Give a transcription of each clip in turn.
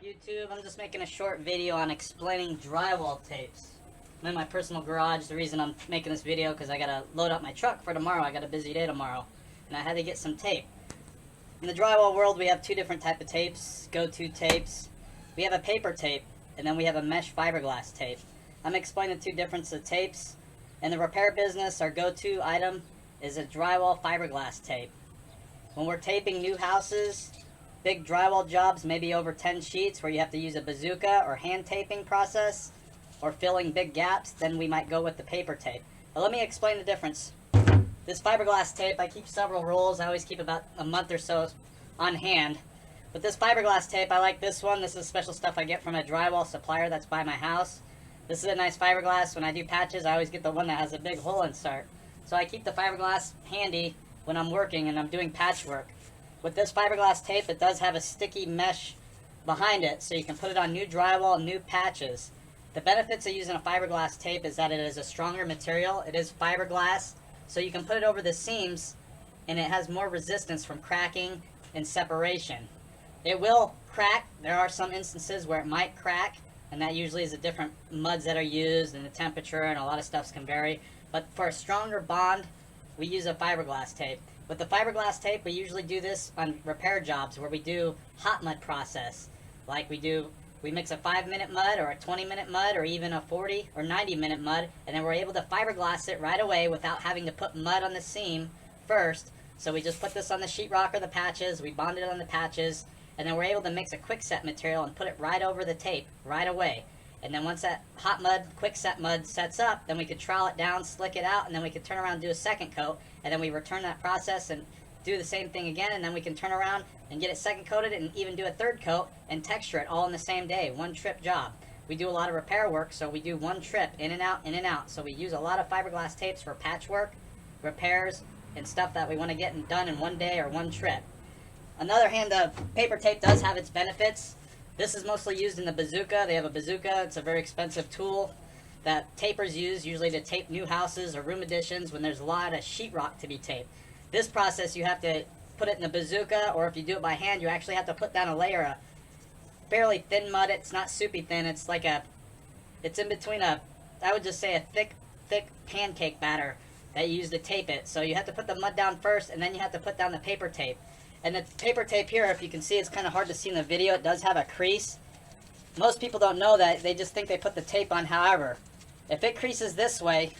YouTube, I'm just making a short video on explaining drywall tapes. I'm in my personal garage. The reason I'm making this video because I gotta load up my truck for tomorrow. I got a busy day tomorrow, and I had to get some tape. In the drywall world, we have two different type of tapes, go-to tapes. We have a paper tape, and then we have a mesh fiberglass tape. I'm explaining the two differences of tapes. In the repair business, our go-to item is a drywall fiberglass tape. When we're taping new houses, big drywall jobs, maybe over 10 sheets where you have to use a bazooka or hand taping process, or filling big gaps, then we might go with the paper tape. But let me explain the difference. This fiberglass tape, I keep several rolls. I always keep about a month or so on hand. But this fiberglass tape, I like this one. This is special stuff I get from a drywall supplier that's by my house. This is a nice fiberglass. When I do patches, I always get the one that has a big hole insert. So I keep the fiberglass handy when I'm working and I'm doing patchwork. With this fiberglass tape, it does have a sticky mesh behind it, so you can put it on new drywall and new patches. The benefits of using a fiberglass tape is that it is a stronger material. It is fiberglass, so you can put it over the seams, and it has more resistance from cracking and separation. It will crack. There are some instances where it might crack, and that usually is the different muds that are used and the temperature, and a lot of stuff can vary. But for a stronger bond, we use a fiberglass tape. With the fiberglass tape, we usually do this on repair jobs where we do hot mud process. Like we mix a 5-minute mud or a 20-minute mud or even a 40 or 90-minute mud, and then we're able to fiberglass it right away without having to put mud on the seam first. So we just put this on the sheetrock or the patches, we bond it on the patches, and then we're able to mix a quickset material and put it right over the tape right away. And then once that hot mud, quickset mud sets up, then we could trowel it down, slick it out, and then we could turn around and do a second coat, and then we return that process and do the same thing again, and then we can turn around and get it second coated and even do a third coat and texture it all in the same day, one trip job. We do a lot of repair work, so we do one trip, in and out, in and out. So we use a lot of fiberglass tapes for patchwork, repairs, and stuff that we want to get done in one day or one trip. On the other hand, the paper tape does have its benefits. This is mostly used in the bazooka. They have a bazooka. It's a very expensive tool that tapers use, usually to tape new houses or room additions when there's a lot of sheetrock to be taped. This process, you have to put it in the bazooka, or if you do it by hand, you actually have to put down a layer of fairly thin mud. It's not soupy thin. It's like it's in between I would just say a thick pancake batter that you use to tape it. So you have to put the mud down first, and then you have to put down the paper tape. And the paper tape here, if you can see, it's kind of hard to see in the video. It does have a crease. Most people don't know that. They just think they put the tape on. However, if it creases this way,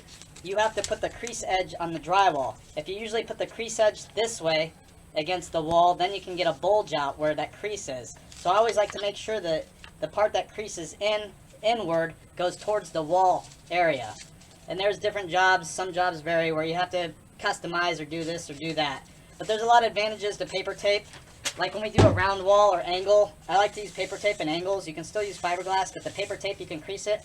you have to put the crease edge on the drywall. If you usually put the crease edge this way against the wall, then you can get a bulge out where that crease is. So I always like to make sure that the part that creases inward goes towards the wall area. And there's different jobs. Some jobs vary where you have to customize or do this or do that. But there's a lot of advantages to paper tape. Like when we do a round wall or angle, I like to use paper tape in angles. You can still use fiberglass, but the paper tape, you can crease it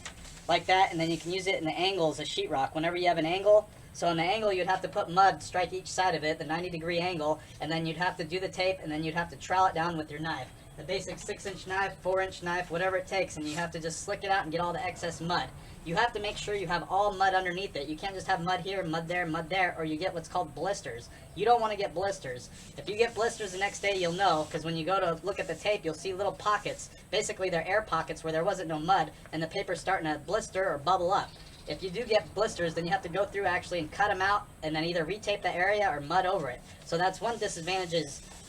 like that, and then you can use it in the angles of sheetrock whenever you have an angle. So in the angle, you'd have to put mud, strike each side of it, the 90-degree angle, and then you'd have to do the tape, and then you'd have to trowel it down with your knife. The basic 6-inch knife, 4-inch knife, whatever it takes, and you have to just slick it out and get all the excess mud. You have to make sure you have all mud underneath it. You can't just have mud here, mud there, or you get what's called blisters. You don't want to get blisters. If you get blisters the next day, you'll know, because when you go to look at the tape, you'll see little pockets. Basically, they're air pockets where there wasn't no mud, and the paper's starting to blister or bubble up. If you do get blisters, then you have to go through actually and cut them out, and then either retape the area or mud over it. So that's one disadvantage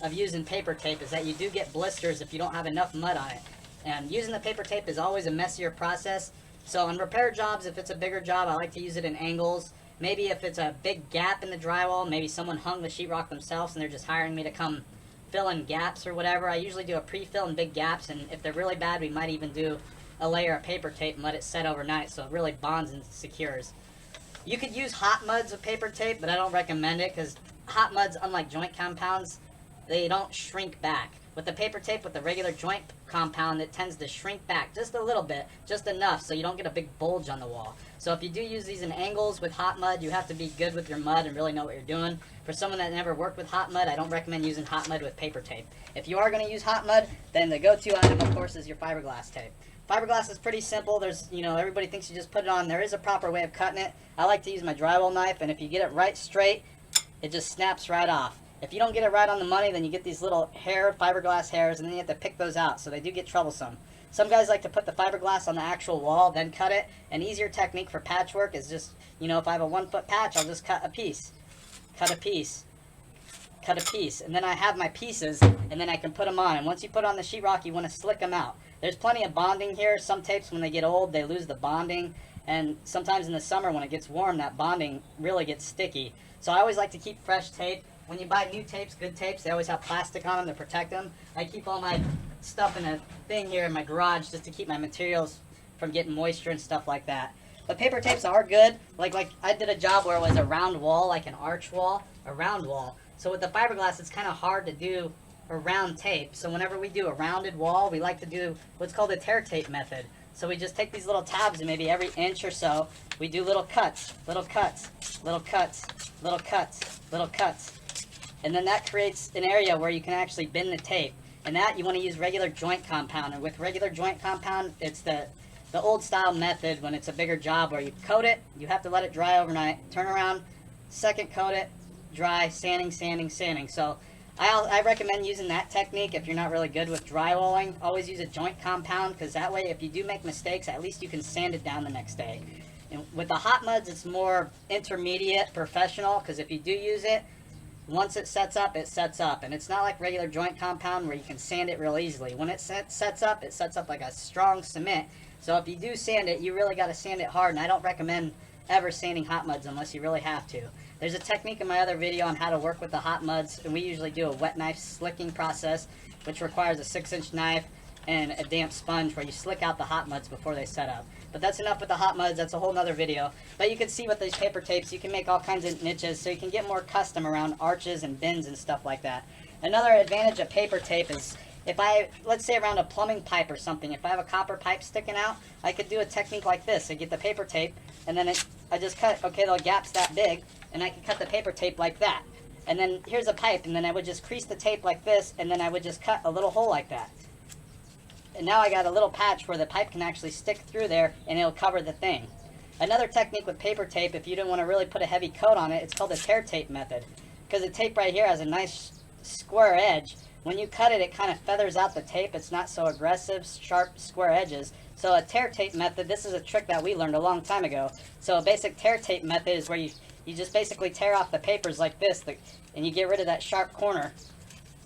of using paper tape, is that you do get blisters if you don't have enough mud on it. And using the paper tape is always a messier process. So on repair jobs, if it's a bigger job, I like to use it in angles. Maybe if it's a big gap in the drywall, maybe someone hung the sheetrock themselves and they're just hiring me to come fill in gaps or whatever. I usually do a pre-fill in big gaps, and if they're really bad, we might even do a layer of paper tape and let it set overnight so it really bonds and secures. You could use hot muds with paper tape, but I don't recommend it because hot muds, unlike joint compounds, they don't shrink back. With the paper tape, with the regular joint compound, it tends to shrink back just a little bit, just enough so you don't get a big bulge on the wall. So if you do use these in angles with hot mud, you have to be good with your mud and really know what you're doing. For someone that never worked with hot mud, I don't recommend using hot mud with paper tape. If you are going to use hot mud, then the go-to item, of course, is your fiberglass tape. Fiberglass is pretty simple. There's, everybody thinks you just put it on. There is a proper way of cutting it. I like to use my drywall knife, and if you get it right straight, it just snaps right off. If you don't get it right on the money, then you get these little fiberglass hairs, and then you have to pick those out, so they do get troublesome. Some guys like to put the fiberglass on the actual wall, then cut it. An easier technique for patchwork is just, you know, if I have a 1 foot patch, I'll just cut a piece, cut a piece, cut a piece, and then I have my pieces, and then I can put them on. And once you put on the sheetrock, you want to slick them out. There's plenty of bonding here. Some tapes, when they get old, they lose the bonding, and sometimes in the summer when it gets warm, that bonding really gets sticky. So I always like to keep fresh tape. When you buy new tapes, good tapes, they always have plastic on them to protect them. I keep all my stuff in a thing here in my garage just to keep my materials from getting moisture and stuff like that. But paper tapes are good. Like I did a job where it was a round wall, like an arch wall, a round wall. So with the fiberglass, it's kind of hard to do a round tape. So whenever we do a rounded wall, we like to do what's called the tear tape method. So we just take these little tabs, and maybe every inch or so, we do little cuts, little cuts, little cuts, little cuts, little cuts. And then that creates an area where you can actually bend the tape. And that you want to use regular joint compound. And with regular joint compound, it's the old style method when it's a bigger job where you coat it, you have to let it dry overnight, turn around, second coat it, dry, sanding, sanding, sanding. So I recommend using that technique if you're not really good with drywalling. Always use a joint compound, because that way if you do make mistakes, at least you can sand it down the next day. And with the hot muds, it's more intermediate, professional, because if you do use it, once it sets up, it sets up. And it's not like regular joint compound where you can sand it real easily. When it sets up like a strong cement. So if you do sand it, you really got to sand it hard. And I don't recommend ever sanding hot muds unless you really have to. There's a technique in my other video on how to work with the hot muds. And we usually do a wet knife slicking process, which requires a 6-inch knife and a damp sponge where you slick out the hot muds before they set up. But that's enough with the hot muds. That's a whole nother video. But you can see with these paper tapes, you can make all kinds of niches, so you can get more custom around arches and bends and stuff like that. Another advantage of paper tape is if let's say around a plumbing pipe or something, if I have a copper pipe sticking out, I could do a technique like this. I get the paper tape, and then I just cut, okay, the gap's that big, and I can cut the paper tape like that. And then here's a pipe, and then I would just crease the tape like this, and then I would just cut a little hole like that. And now I got a little patch where the pipe can actually stick through there, and it'll cover the thing. Another technique with paper tape, if you don't want to really put a heavy coat on it, it's called the tear tape method. Because the tape right here has a nice square edge. When you cut it, it kind of feathers out the tape. It's not so aggressive, sharp, square edges. So a tear tape method, this is a trick that we learned a long time ago. So a basic tear tape method is where you just basically tear off the papers like this, and you get rid of that sharp corner.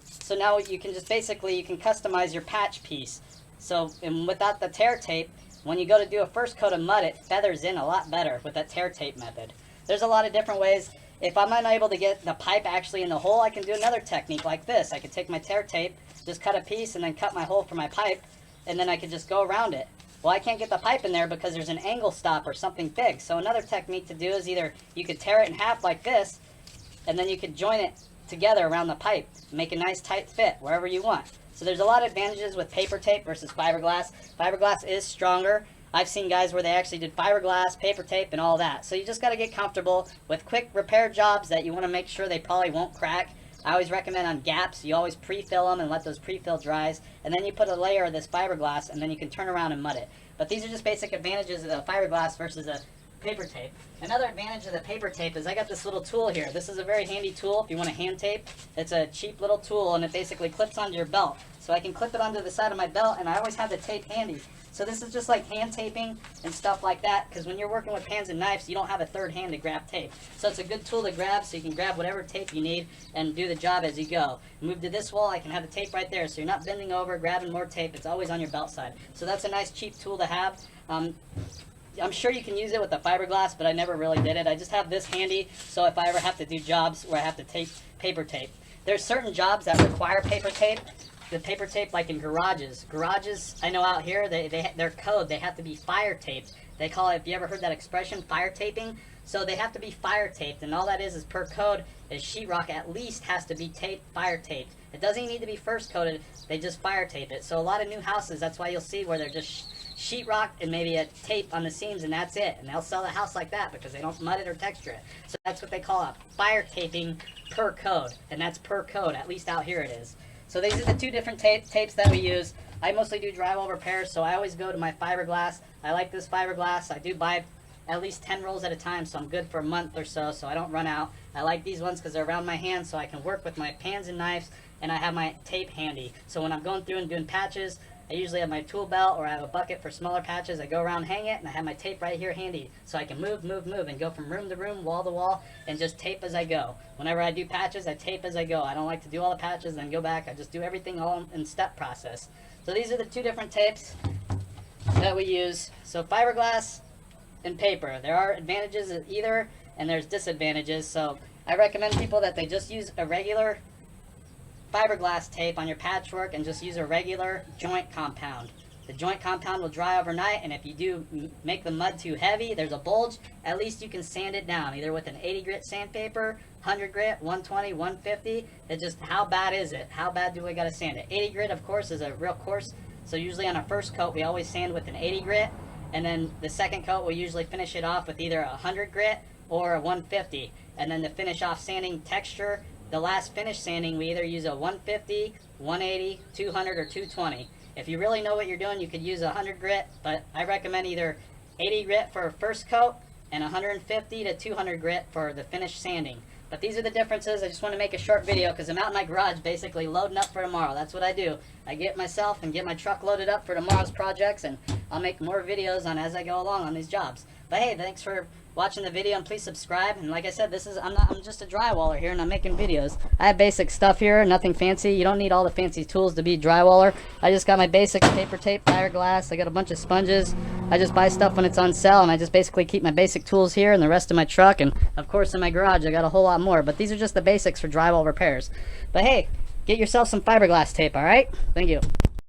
So now you can just basically, you can customize your patch piece. So, and without the tear tape, when you go to do a first coat of mud, it feathers in a lot better with that tear tape method. There's a lot of different ways. If I'm not able to get the pipe actually in the hole, I can do another technique like this. I can take my tear tape, just cut a piece, and then cut my hole for my pipe, and then I can just go around it. Well, I can't get the pipe in there because there's an angle stop or something big. So another technique to do is either you could tear it in half like this, and then you could join it together around the pipe, make a nice tight fit wherever you want. So there's a lot of advantages with paper tape versus fiberglass. Fiberglass is stronger. I've seen guys where they actually did fiberglass, paper tape, and all that. So you just got to get comfortable with quick repair jobs that you want to make sure they probably won't crack. I always recommend on gaps, you always pre-fill them and let those pre-fill dries. And then you put a layer of this fiberglass, and then you can turn around and mud it. But these are just basic advantages of the fiberglass versus a paper tape. Another advantage of the paper tape is I got this little tool here. This is a very handy tool if you want to hand tape. It's a cheap little tool, and it basically clips onto your belt. So I can clip it onto the side of my belt, and I always have the tape handy. So this is just like hand taping and stuff like that, because when you're working with pans and knives, you don't have a third hand to grab tape. So it's a good tool to grab, so you can grab whatever tape you need and do the job as you go. Move to this wall, I can have the tape right there, so you're not bending over, grabbing more tape. It's always on your belt side. So that's a nice cheap tool to have. I'm sure you can use it with the fiberglass, but I never really did it. I just have this handy, so if I ever have to do jobs where I have to tape paper tape. There's certain jobs that require paper tape. The paper tape, like in garages. Garages, I know out here, their code, they have to be fire taped. They call it, if you ever heard that expression, fire taping. So they have to be fire taped, and all that is per code is sheetrock at least has to be fire taped. It doesn't even need to be first coated, they just fire tape it. So a lot of new houses, that's why you'll see where they're just sheetrock and maybe a tape on the seams, and that's it. And they'll sell the house like that because they don't mud it or texture it. So that's what they call a fire taping per code, and that's per code, at least out here it is. So these are the two different tapes that we use. I mostly do drywall repairs, so I always go to my fiberglass. I like this fiberglass. I do buy at least 10 rolls at a time, so I'm good for a month or so I don't run out. I like these ones because they're around my hand, so I can work with my pans and knives, and I have my tape handy. So when I'm going through and doing patches, I usually have my tool belt, or I have a bucket for smaller patches. I go around, hang it, and I have my tape right here handy, so I can move, and go from room to room, wall to wall, and just tape as I go. Whenever I do patches, I tape as I go. I don't like to do all the patches and go back. I just do everything all in step process. So these are the two different tapes that we use. So fiberglass and paper. There are advantages of either, and there's disadvantages. So I recommend people that they just use a regular fiberglass tape on your patchwork and just use a regular joint compound. The joint compound will dry overnight, and if you do make the mud too heavy, there's a bulge, at least you can sand it down, either with an 80 grit sandpaper, 100 grit, 120, 150. It's just, how bad is it? How bad do we gotta sand it? 80 grit, of course, is a real coarse, so usually on our first coat, we always sand with an 80 grit, and then the second coat, we usually finish it off with either a 100 grit or a 150. And then to finish off sanding texture, the last finish sanding, we either use a 150, 180, 200, or 220. If you really know what you're doing, you could use a 100 grit, but I recommend either 80 grit for a first coat and 150 to 200 grit for the finish sanding. But these are the differences. I just want to make a short video because I'm out in my garage basically loading up for tomorrow. That's what I do. I get myself and get my truck loaded up for tomorrow's projects, and I'll make more videos on as I go along on these jobs. But hey, thanks for watching the video, and please subscribe. And like I said, I'm just a drywaller here, and I'm making videos. I have basic stuff here, nothing fancy. You don't need all the fancy tools to be drywaller. I just got my basic paper tape, fiberglass. I got a bunch of sponges. I just buy stuff when it's on sale, and I just basically keep my basic tools here and the rest of my truck, and of course in my garage I got a whole lot more. But these are just the basics for drywall repairs. But hey, get yourself some fiberglass tape, all right? Thank you.